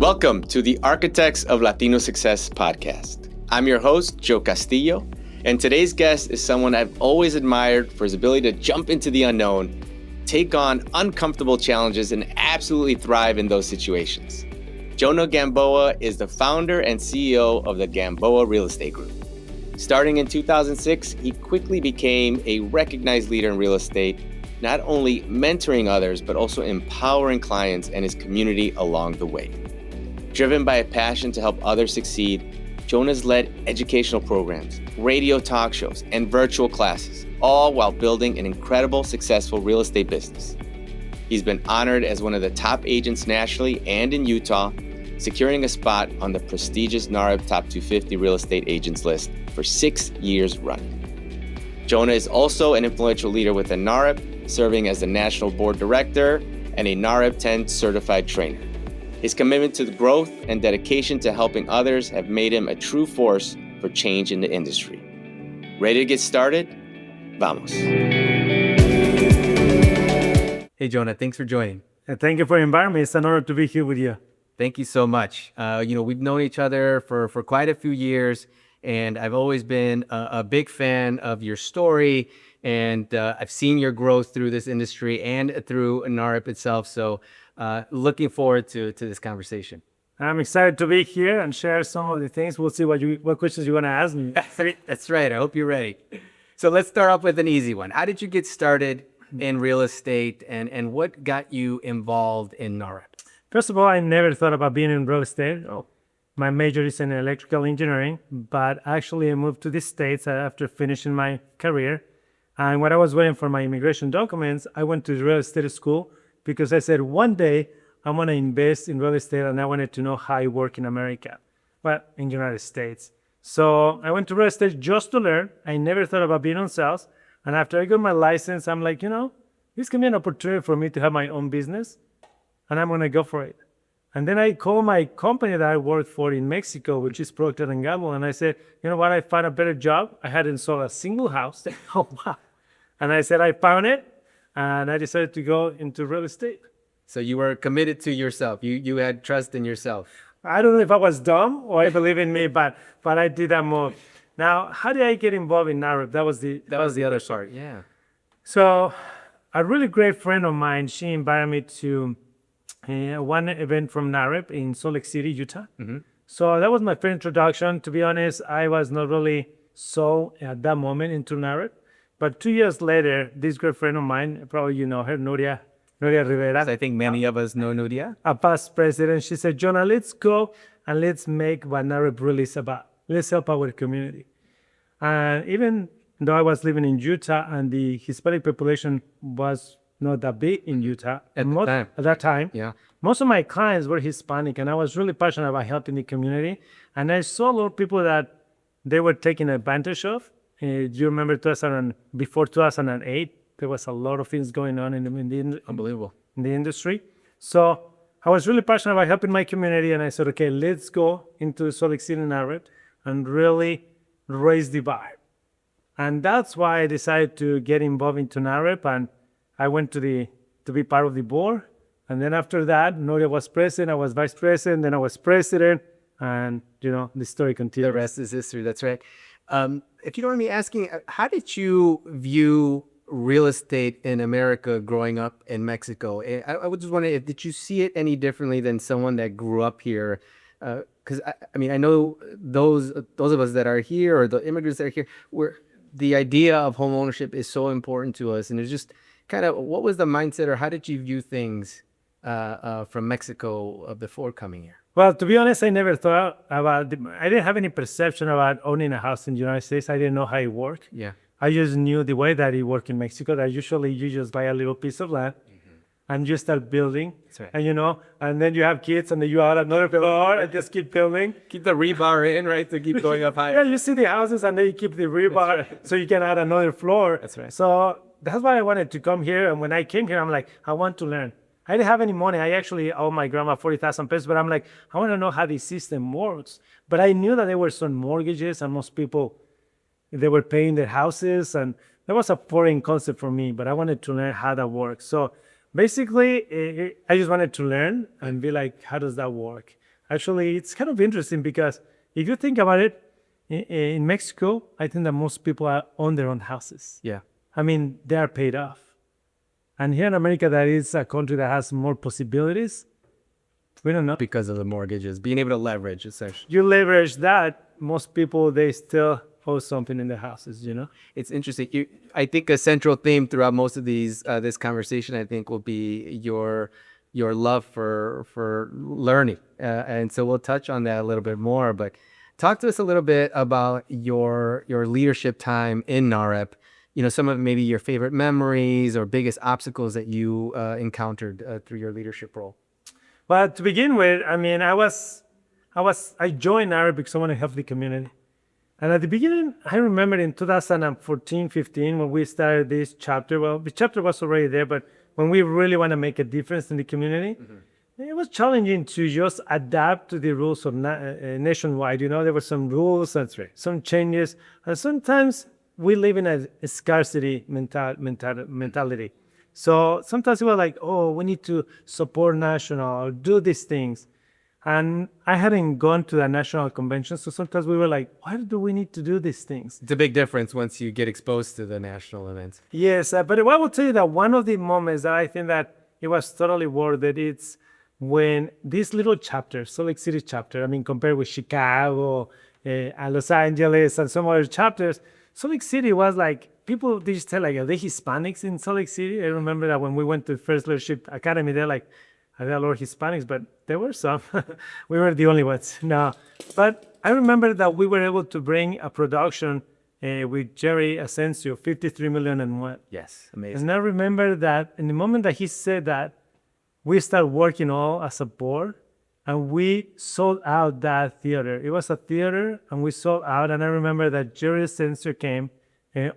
Welcome to the Architects of Latino Success podcast. I'm your host, Joe Castillo, and today's guest is someone I've always admired for his ability to jump into the unknown, take on uncomfortable challenges, and absolutely thrive in those situations. Jona Gamboa is the founder and CEO of the Gamboa Real Estate Group. Starting in 2006, he quickly became a recognized leader in real estate, not only mentoring others, but also empowering clients and his community along the way. Driven by a passion to help others succeed, Jona's led educational programs, radio talk shows, and virtual classes, all while building an incredible, successful real estate business. He's been honored as one of the top agents nationally and in Utah, securing a spot on the prestigious NAHREP Top 250 Real Estate Agents list for 6 years running. Jona is also an influential leader within NAHREP, serving as the National Board Director and a NAHREP 10 certified trainer. His commitment to the growth and dedication to helping others have made him a true force for change in the industry. Ready to get started? Vamos. Hey, Jona, thanks for joining. Thank you for inviting me. It's an honor to be here with you. Thank you so much. We've known each other for quite a few years, and I've always been a big fan of your story, and I've seen your growth through this industry and through NAHREP itself. So looking forward to this conversation. I'm excited to be here and share some of the things. We'll see what questions you want to ask me. That's right. I hope you're ready. So let's start off with an easy one. How did you get started in real estate, and what got you involved in NAHREP? First of all, I never thought about being in real estate. My major is in electrical engineering, but actually I moved to the States after finishing my career. And when I was waiting for my immigration documents, I went to real estate school because I said one day I want to invest in real estate and I wanted to know how it works in America, in the United States. So I went to real estate just to learn. I never thought about being on sales. And after I got my license, I'm like, this can be an opportunity for me to have my own business, and I'm going to go for it. And then I called my company that I worked for in Mexico, which is Procter & Gamble, and I said, you know what, I found a better job. I hadn't sold a single house. Oh, wow. And I said, I found it, and I decided to go into real estate. So you were committed to yourself. You had trust in yourself. I don't know if I was dumb or I believe in me, but I did that move. Now, how did I get involved in NAHREP? That was the other part. Yeah. So a really great friend of mine, she invited me to one event from NAHREP in Salt Lake City, Utah. Mm-hmm. So that was my first introduction. To be honest, I was not really sold at that moment into NAHREP. But 2 years later, this great friend of mine, probably you know her, Nuria Rivera. I think many of us know Nuria. A past president. She said, Jona, let's go and let's make what NAHREP really is about. Let's help our community. And even though I was living in Utah and the Hispanic population was not that big in Utah at that time, yeah, most of my clients were Hispanic, and I was really passionate about helping the community. And I saw a lot of people that they were taking advantage of. Do you remember before 2008, there was a lot of things going on in the unbelievable in the industry. So I was really passionate about helping my community, and I said, okay, let's go into Salt Lake City NAHREP and really raise the bar. And that's why I decided to get involved into NAHREP, and I went to be part of the board. And then after that, Noria was president, I was vice president, then I was president, and the story continues. The rest is history. That's right. If you don't mind me asking, how did you view real estate in America growing up in Mexico? I was just wondering, did you see it any differently than someone that grew up here? Because I know those of us that are here, or the immigrants that are here, where the idea of home ownership is so important to us, and it's just kind of, what was the mindset, or how did you view things from Mexico before coming here? Well, to be honest, I never thought about I didn't have any perception about owning a house in the United States. I didn't know how it worked. Yeah. I just knew the way that it worked in Mexico, that usually you just buy a little piece of land, and you start building. That's right. And and then you have kids, and then you add another floor and just keep building. Keep the rebar in, right, to keep going up higher. Yeah, you see the houses, and then you keep the rebar, right, so you can add another floor. That's right. So that's why I wanted to come here. And when I came here, I'm like, I want to learn. I didn't have any money. I actually owe my grandma 40,000 pesos, but I'm like, I want to know how the system works. But I knew that there were some mortgages, and most people, they were paying their houses, and that was a foreign concept for me, but I wanted to learn how that works. So basically, I just wanted to learn and be like, how does that work? Actually, it's kind of interesting because if you think about it, in Mexico, I think that most people are on their own houses. Yeah. I mean, they are paid off. And here in America, that is a country that has more possibilities. We don't know. Because of the mortgages, being able to leverage, essentially. You leverage that, most people, they still owe something in their houses, you know? It's interesting. I think a central theme throughout most of these this conversation, I think, will be your love for learning, and so we'll touch on that a little bit more. But talk to us a little bit about your leadership time in NAHREP. Some of maybe your favorite memories or biggest obstacles that you encountered through your leadership role. Well, to begin with, I mean, I joined NAHREP because I want to help the community. And at the beginning, I remember in 2014, 15, when we started this chapter, well, the chapter was already there, but when we really want to make a difference in the community, it was challenging to just adapt to the rules of nationwide. There were some rules, some changes, and sometimes we live in a scarcity mentality. So sometimes we were like, oh, we need to support national or do these things. And I hadn't gone to the national convention, so sometimes we were like, why do we need to do these things? It's a big difference once you get exposed to the national events. Yes, but I will tell you that one of the moments that I think that it was totally worth it, it's when this little chapter, Salt Lake City chapter, I mean, compared with Chicago, and Los Angeles, and some other chapters, Salt Lake City was like, people, they just tell like, are they Hispanics in Salt Lake City? I remember that when we went to First Leadership Academy, they're like, are there a lot of Hispanics? But there were some. We were the only ones. No. But I remember that we were able to bring a production with Jerry Asensio, 53 million and what. Yes, amazing. And I remember that in the moment that he said that, we started working all as a board, and we sold out that theater. It was a theater, and we sold out. And I remember that Jerry Asensio came,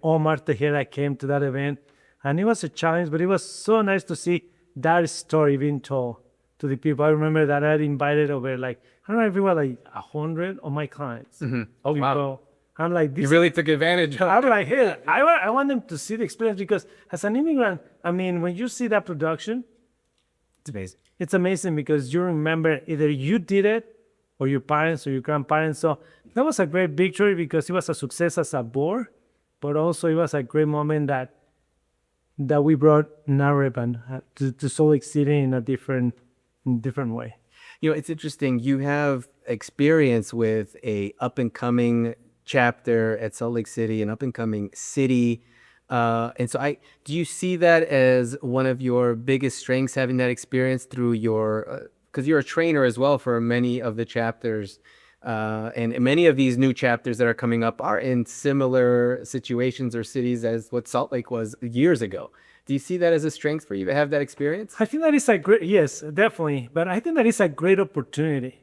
Omar Tejera came to that event, and it was a challenge, but it was so nice to see that story being told to the people. I remember that I had invited over I don't know if it was 100 of my clients. Oh, wow. I'm like, You really took advantage of I'm like, hey, I want them to see the experience, because as an immigrant, I mean, when you see that production, It's amazing. it's amazing because you remember either you did it or your parents or your grandparents. So that was a great victory because it was a success as a board, but also it was a great moment that we brought NAHREP and to Salt Lake City in a different way. It's interesting. You have experience with a up and coming chapter at Salt Lake City, an up and coming city. And so do you see that as one of your biggest strengths, having that experience through because you're a trainer as well for many of the chapters, and many of these new chapters that are coming up are in similar situations or cities as what Salt Lake was years ago. Do you see that as a strength for you to have that experience? I think that is yes, definitely. But I think that is a great opportunity.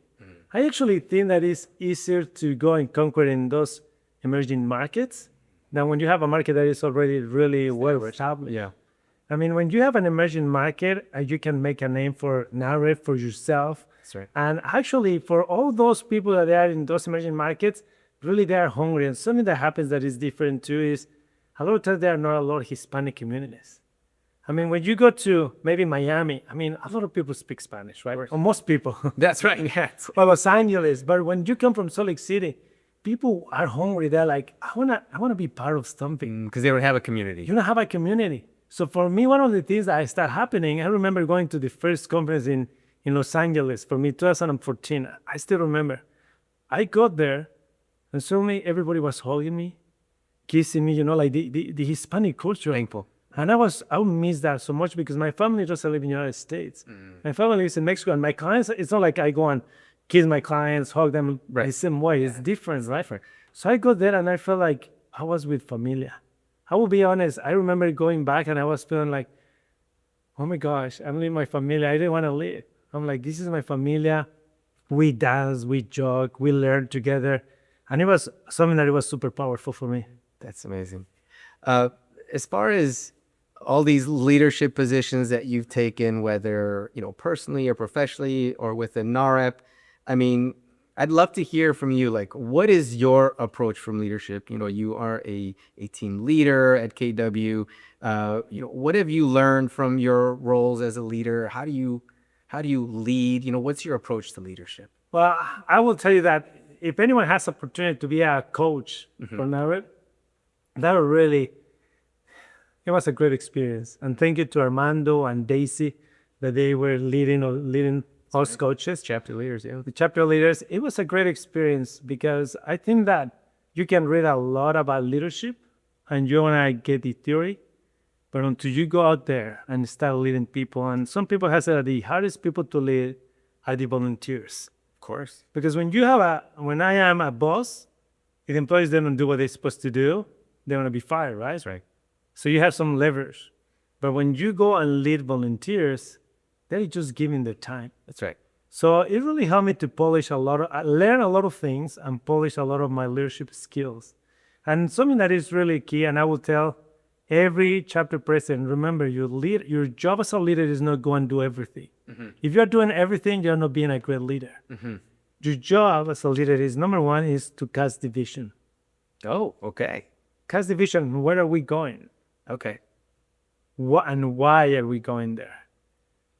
I actually think that it's easier to go and conquer in those emerging markets than when you have a market that is already really well established. Yeah. I mean, when you have an emerging market, you can make a name for NAHREP, for yourself. That's right. And actually, for all those people that are in those emerging markets, really they are hungry. And something that happens that is different too is a lot of times there are not a lot of Hispanic communities. I mean, when you go to maybe Miami, I mean, a lot of people speak Spanish, right? Or most people. That's right. Or Los Angeles. But when you come from Salt Lake City, people are hungry. They're like, I wanna be part of something. Because they don't have a community. You don't have a community. So for me, one of the things that started happening, I remember going to the first conference in Los Angeles for me, 2014. I still remember. I got there, and suddenly everybody was hugging me, kissing me, like the Hispanic culture. Thankful. And I would miss that so much because my family doesn't live in the United States. My family lives in Mexico, and my clients, it's not like I go and kiss my clients, hug them the same way. It's different, right? So I got there and I felt like I was with familia. I will be honest, I remember going back and I was feeling like, oh my gosh, I'm leaving my familia. I didn't want to leave. I'm like, this is my familia. We dance, we joke, we learn together. And it was something that it was super powerful for me. That's amazing. As far as all these leadership positions that you've taken, whether, personally or professionally or within NAHREP, I mean, I'd love to hear from you, what is your approach from leadership? You are a team leader at KW. What have you learned from your roles as a leader? How do you lead? What's your approach to leadership? Well, I will tell you that if anyone has opportunity to be a coach for NAHREP, that really, it was a great experience. And thank you to Armando and Daisy that they were leading us coaches, Chapter leaders, yeah. the chapter leaders. It was a great experience because I think that you can read a lot about leadership and you want to get the theory, but until you go out there and start leading people, and some people have said that the hardest people to lead are the volunteers. Of course. Because when I am a boss, if the employees don't do what they're supposed to do, they're going to be fired, right? That's right. So you have some leverage. But when you go and lead volunteers, they're just giving their time. That's right. So it really helped me to learn a lot of things and polish a lot of my leadership skills. And something that is really key, and I will tell every chapter president, remember, your job as a leader is not go and do everything. If you're doing everything, you're not being a great leader. Your job as a leader is, number one, is to cast the vision. Oh, okay. Cast the vision, where are we going? Okay. What and why are we going there?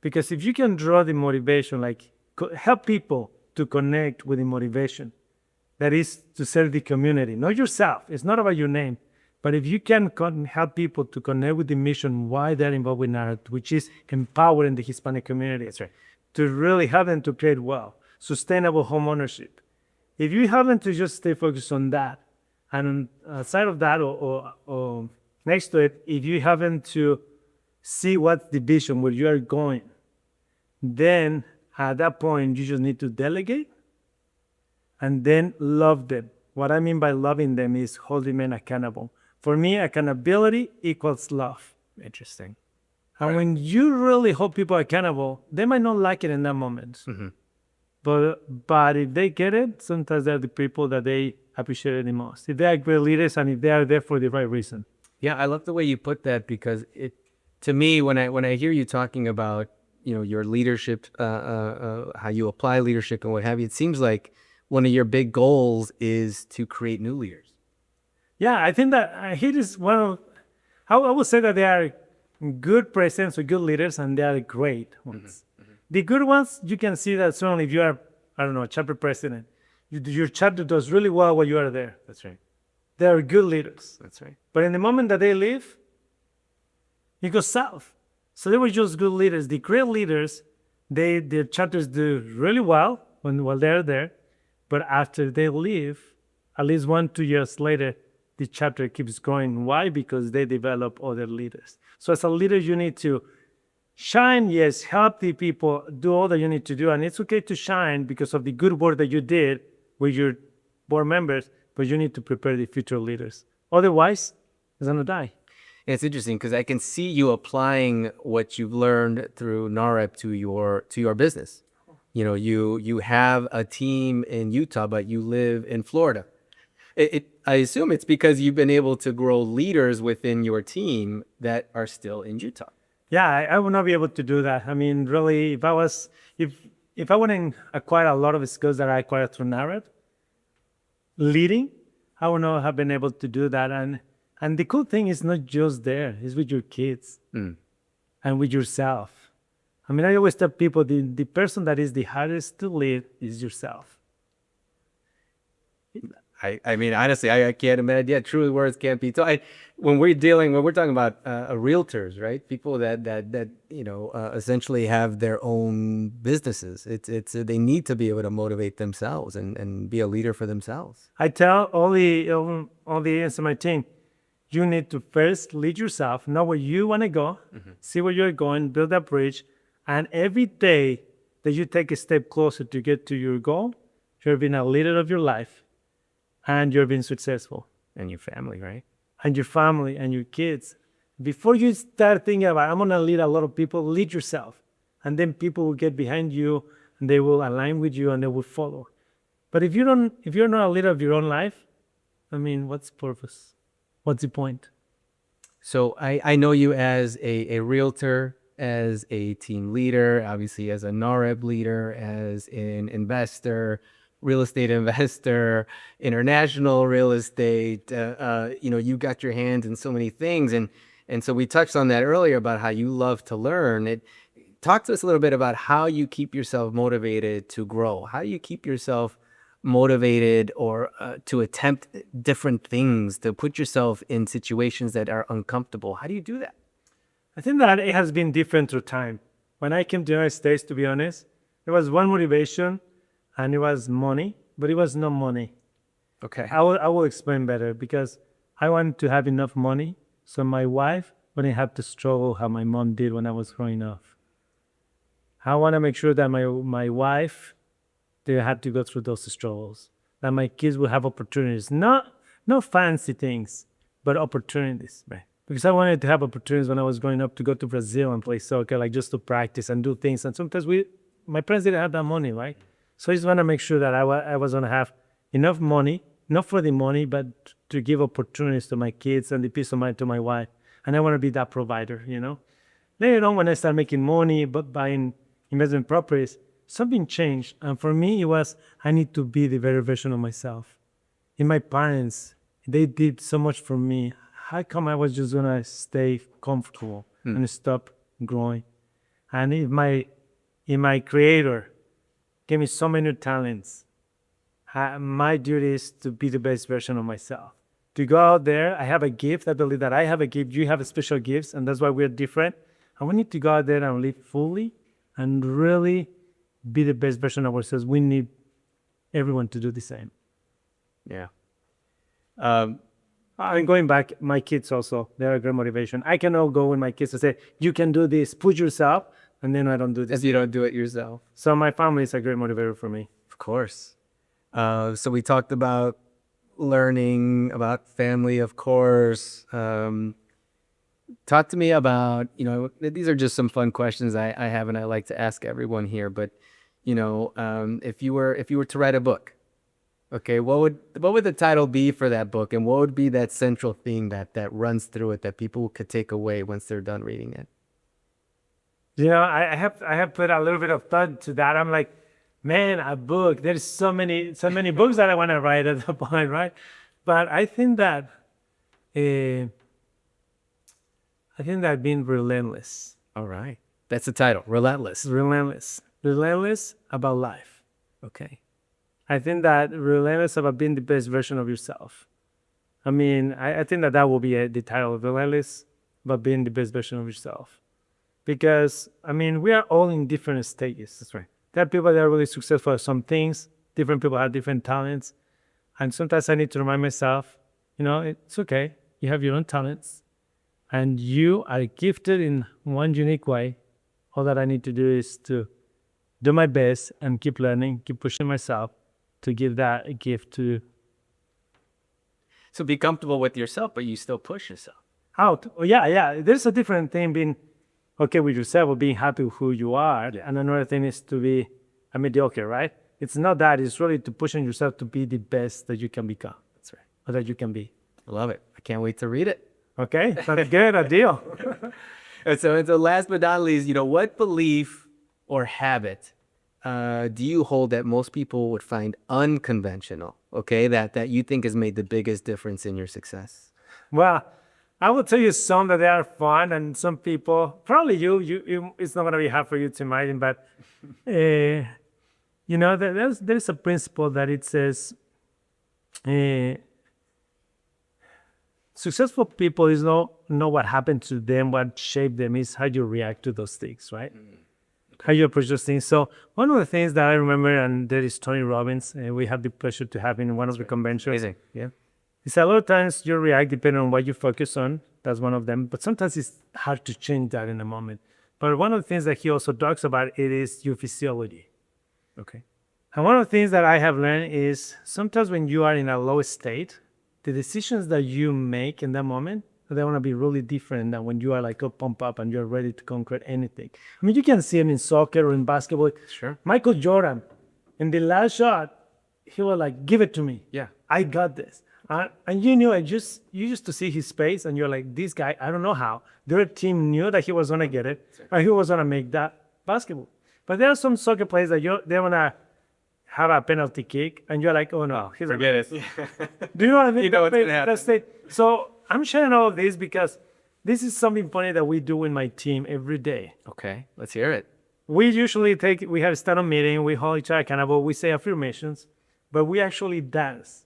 Because if you can draw the motivation, like help people to connect with the motivation, that is to serve the community, not yourself. It's not about your name. But if you can help people to connect with the mission, why they're involved with NAHREP, which is empowering the Hispanic community. That's right. To really help them to create wealth, sustainable home ownership. If you have them to just stay focused on that, and aside of that or next to it, if you have them to see what's the vision, where you are going, then at that point, you just need to delegate and then love them. What I mean by loving them is holding them accountable. For me, accountability equals love. Interesting. And when you really hold people accountable, they might not like it in that moment. But if they get it, sometimes they're the people that they appreciate it the most. If they are great leaders and if they are there for the right reason. Yeah, I love the way you put that because to me, when I hear you talking about your leadership, how you apply leadership and what have you, it seems like one of your big goals is to create new leaders. Yeah, I think that here is one of, I would say that they are good presidents or good leaders and they are great ones. The good ones, you can see that certainly if you are, I don't know, a chapter president, your chapter does really well while you are there. That's right. They are good leaders. That's right. But in the moment that they leave, it goes south. So they were just good leaders. The great leaders, their chapters do really well while they're there. But after they leave, at least 1-2 years later, the chapter keeps growing. Why? Because they develop other leaders. So as a leader, you need to shine, yes, help the people, do all that you need to do. And it's okay to shine because of the good work that you did with your board members, but you need to prepare the future leaders. Otherwise, it's going to die. It's interesting because I can see you applying what you've learned through NAHREP to your business. You have a team in Utah, but you live in Florida. I assume it's because you've been able to grow leaders within your team that are still in Utah. Yeah, I would not be able to do that. I mean, really, if I wouldn't acquire a lot of the skills that I acquired through NAHREP, leading, I would not have been able to do that. And the cool thing is not just there, it's with your kids and with yourself. I mean, I always tell people the person that is the hardest to lead is yourself. I mean, honestly, I can't imagine. Yeah, truly, words can't be told. When we're talking about realtors, right? People that essentially have their own businesses. They need to be able to motivate themselves and be a leader for themselves. I tell all the agents in my team, you need to first lead yourself, know where you want to go, see where you're going, build that bridge, and every day that you take a step closer to get to your goal, you're being a leader of your life. And you're being successful. And your family, right? And your family and your kids. Before you start thinking about, I'm going to lead a lot of people, lead yourself. And then people will get behind you and they will align with you and they will follow. But if you're not a leader of your own life, I mean, what's the purpose? What's the point? So I know you as a realtor, as a team leader, obviously as a NAHREP leader, as an investor, real estate investor, international real estate. You got your hands in so many things, and so we touched on that earlier about how you love to learn. talk to us a little bit about how you keep yourself motivated to grow. How do you keep yourself motivated or to attempt different things, to put yourself in situations that are uncomfortable? How do you do that? I think that it has been different through time. When I came to the United States, to be honest, there was one motivation, and it was money, but it was not money. Okay. I will explain better, because I wanted to have enough money so my wife wouldn't have to struggle how my mom did when I was growing up. I want to make sure that my wife didn't have to go through those struggles, that my kids will have opportunities, not fancy things, but opportunities. Right. Because I wanted to have opportunities when I was growing up to go to Brazil and play soccer, like just to practice and do things. And sometimes my parents didn't have that money, right? So I just want to make sure that I was going to have enough money, not for the money, but to give opportunities to my kids and the peace of mind to my wife. And I want to be that provider, you know? Later on, when I started making money, but buying investment properties, something changed. And for me, it was, I need to be the better version of myself. And my parents, they did so much for me. How come I was just going to stay comfortable and stop growing? And if my creator gave me so many talents, my duty is to be the best version of myself. To go out there, I have a gift. I believe that I have a gift. You have a special gifts, and that's why we're different. And we need to go out there and live fully and really be the best version of ourselves. We need everyone to do the same. Yeah. And going back, my kids also, they're a great motivation. I cannot go with my kids and say, you can do this, push yourself, and then I don't do this. As you don't do it yourself. So my family is a great motivator for me. Of course. So we talked about learning, about family, of course. Talk to me about, these are just some fun questions I have and I like to ask everyone here. But, if you were to write a book, okay, what would the title be for that book? And what would be that central theme that runs through it that people could take away once they're done reading it? I have put a little bit of thought to that. I'm like, man, a book. There's so many books that I want to write at the point, right? But I think that being relentless. All right, that's the title. Relentless. Relentless about life. Okay. I think that relentless about being the best version of yourself. I mean, I think that will be the title. Relentless about being the best version of yourself. Because, I mean, we are all in different stages. That's right. There are people that are really successful at some things. Different people have different talents. And sometimes I need to remind myself, it's okay. You have your own talents. And you are gifted in one unique way. All that I need to do is to do my best and keep learning, keep pushing myself to give that gift to. So be comfortable with yourself, but you still push yourself. Out. Oh, yeah. There's a different thing being okay with yourself or being happy with who you are. Yeah. And another thing is to be a mediocre, right? It's not that. It's really to pushing yourself to be the best that you can become. That's right. Or that you can be. I love it. I can't wait to read it. Okay, that's good. A deal. And so last but not least, what belief or habit do you hold that most people would find unconventional, okay, that you think has made the biggest difference in your success? Well, I will tell you some that they are fun, and some people, probably you it's not going to be hard for you to imagine, but, there's a principle that it says, successful people is not what happened to them, what shaped them, is how you react to those things, right? Okay. How you approach those things. So one of the things that I remember, and there is Tony Robbins, and we had the pleasure to have in one of the conventions. Amazing, yeah. It's a lot of times you react depending on what you focus on. That's one of them. But sometimes it's hard to change that in a moment. But one of the things that he also talks about, it is your physiology. Okay. And one of the things that I have learned is sometimes when you are in a low state, the decisions that you make in that moment, they want to be really different than when you are like all pumped up and you're ready to conquer anything. I mean, you can see him in soccer or in basketball. Sure. Michael Jordan, in the last shot, he was like, give it to me. Yeah. I got this. And you knew, you used to see his face and you're like, this guy, I don't know how. Their team knew that he was going to get it, and he was going to make that basketball. But there are some soccer players that they want to have a penalty kick, and you're like, oh no. Forget it. Do you know what I mean? You know what's going to happen. So I'm sharing all of this because This is something funny that we do in my team every day. Okay, let's hear it. We usually we have a stand-up meeting, we hold each other accountable, we say affirmations, but we actually dance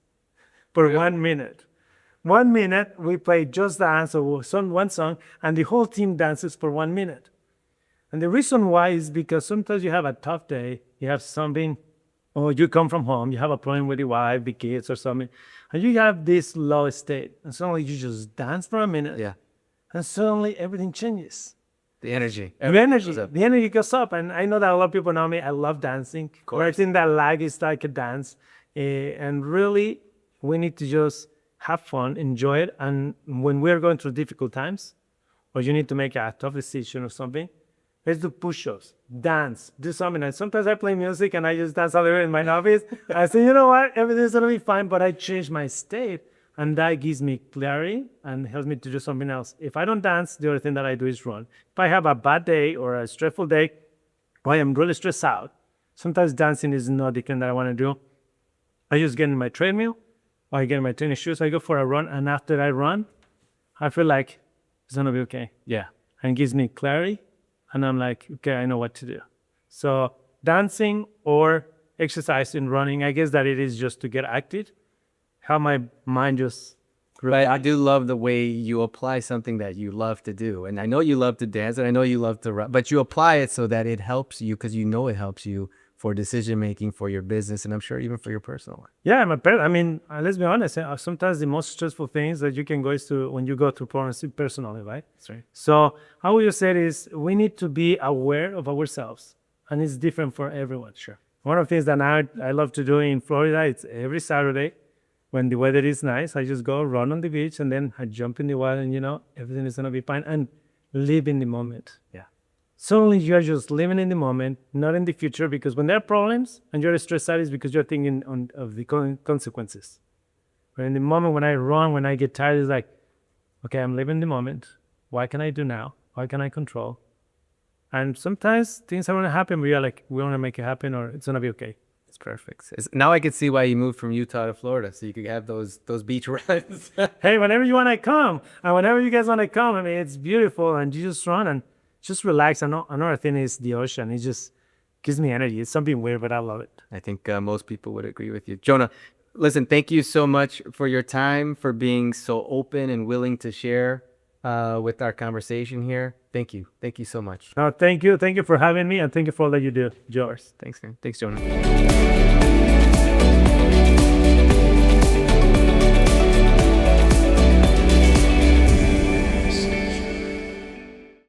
for 1 minute. 1 minute, we play just dance or one song, and the whole team dances for 1 minute. And the reason why is because sometimes you have a tough day, you have something, or you come from home, you have a problem with your wife, the kids, or something, and you have this low state, and suddenly you just dance for a minute, Yeah, and suddenly everything changes. the energy. The energy goes up, and I know that a lot of people know me. I love dancing. Where I think that lag is like a dance, and really, we need to just have fun, enjoy it, and when we're going through difficult times, or you need to make a tough decision or something, let's do push-ups, dance, do something. And sometimes I play music and I just dance a little in my office. I say, you know what, everything's gonna be fine, but I change my state, and that gives me clarity and helps me to do something else. If I don't dance, the other thing that I do is run. If I have a bad day or a stressful day, or I am really stressed out, sometimes dancing is not the thing that I want to do. I just get in my treadmill, or I get in my tennis shoes, I go for a run, and after I run, I feel like it's gonna be okay. Yeah. And it gives me clarity, and I'm like, okay, I know what to do. So dancing or exercising, running, I guess that it is just to get active, how my mind just But I do love the way you apply something that you love to do. And I know you love to dance, and I know you love to run, but you apply it so that it helps you, because you know it helps you for decision making, for your business, and I'm sure even for your personal life. Yeah, I mean, let's be honest. Sometimes the most stressful things that you can go is to when you go through problems personally, right? That's right. So how we just said is we need to be aware of ourselves, and it's different for everyone. Sure. One of the things that now I love to do in Florida, it's every Saturday when the weather is nice, I just go run on the beach, and then I jump in the water, and everything is gonna be fine, and live in the moment. Yeah. Suddenly you're just living in the moment, not in the future, because when there are problems and you're stressed out, it's because you're thinking of the consequences. But in the moment when I run, when I get tired, it's like, okay, I'm living the moment. What can I do now? What can I control? And sometimes things are going to happen, but you're like, we want to make it happen, or it's going to be okay. It's perfect. Now I can see why you moved from Utah to Florida, so you could have those beach runs. Hey, whenever you want to come, and whenever you guys want to come, I mean, it's beautiful, and you just run and just relax. Another thing is the ocean. It just gives me energy. It's something weird, but I love it. I think most people would agree with you. Jona, listen, thank you so much for your time, for being so open and willing to share with our conversation here. Thank you. Thank you so much. No, thank you. Thank you for having me, and thank you for all that you do, George. Thanks, man. Thanks, Jona.